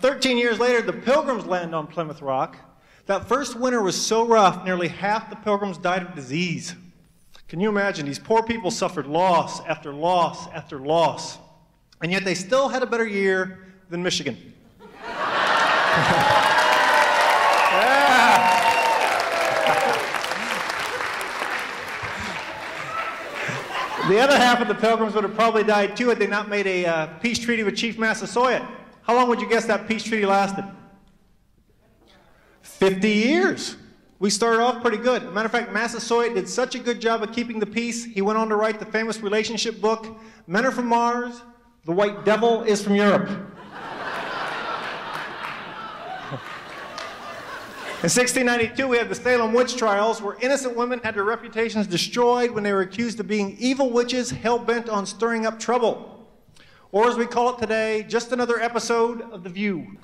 13 years later, the Pilgrims land on Plymouth Rock. That first winter was so rough, nearly half the Pilgrims died of disease. Can you imagine? These poor people suffered loss after loss after loss. And yet they still had a better year than Michigan. The other half of the Pilgrims would have probably died too had they not made a peace treaty with Chief Massasoit. How long would you guess that peace treaty lasted? 50 years. We started off pretty good. As a matter of fact, Massasoit did such a good job of keeping the peace, he went on to write the famous relationship book, Men Are From Mars, The White Devil Is From Europe. In 1692, we had the Salem witch trials, where innocent women had their reputations destroyed when they were accused of being evil witches hell-bent on stirring up trouble. Or as we call it today, just another episode of The View.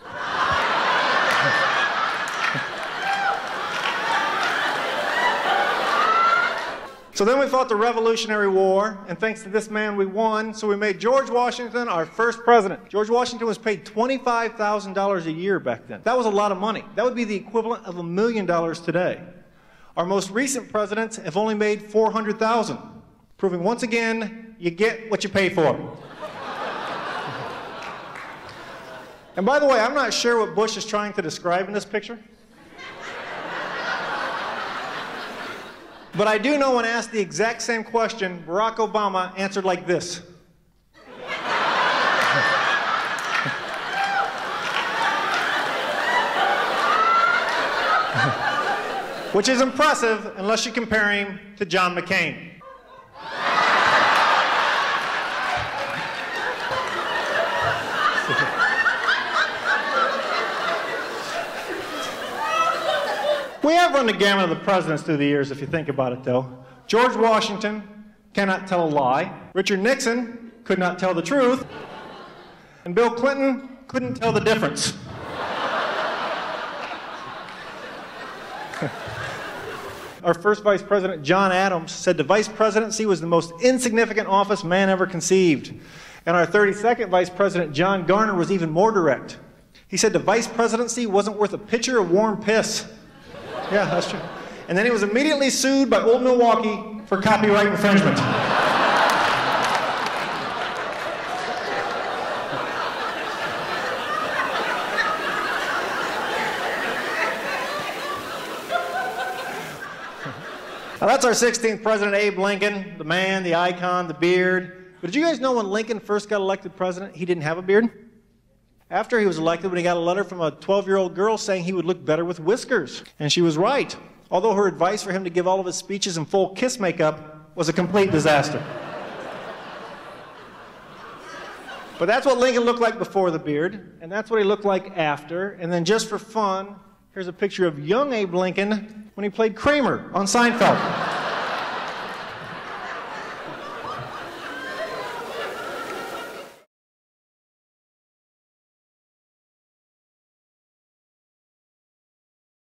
So then we fought the Revolutionary War, and thanks to this man we won, so we made George Washington our first president. George Washington was paid $25,000 a year back then. That was a lot of money. That would be the equivalent of $1 million today. Our most recent presidents have only made $400,000, proving once again, you get what you pay for. And by the way, I'm not sure what Bush is trying to describe in this picture. But I do know when asked the exact same question, Barack Obama answered like this. Which is impressive unless you compare him to John McCain. We have run the gamut of the presidents through the years, if you think about it, though. George Washington cannot tell a lie. Richard Nixon could not tell the truth. And Bill Clinton couldn't tell the difference. Our first vice president, John Adams, said the vice presidency was the most insignificant office man ever conceived. And our 32nd vice president, John Garner, was even more direct. He said the vice presidency wasn't worth a pitcher of warm piss. Yeah, that's true. And then he was immediately sued by Old Milwaukee for copyright infringement. Now that's our 16th president, Abe Lincoln, the man, the icon, the beard. But did you guys know when Lincoln first got elected president, he didn't have a beard? After he was elected, when he got a letter from a 12-year-old girl saying he would look better with whiskers. And she was right, although her advice for him to give all of his speeches in full kiss makeup was a complete disaster. But that's what Lincoln looked like before the beard, and that's what he looked like after. And then just for fun, here's a picture of young Abe Lincoln when he played Kramer on Seinfeld.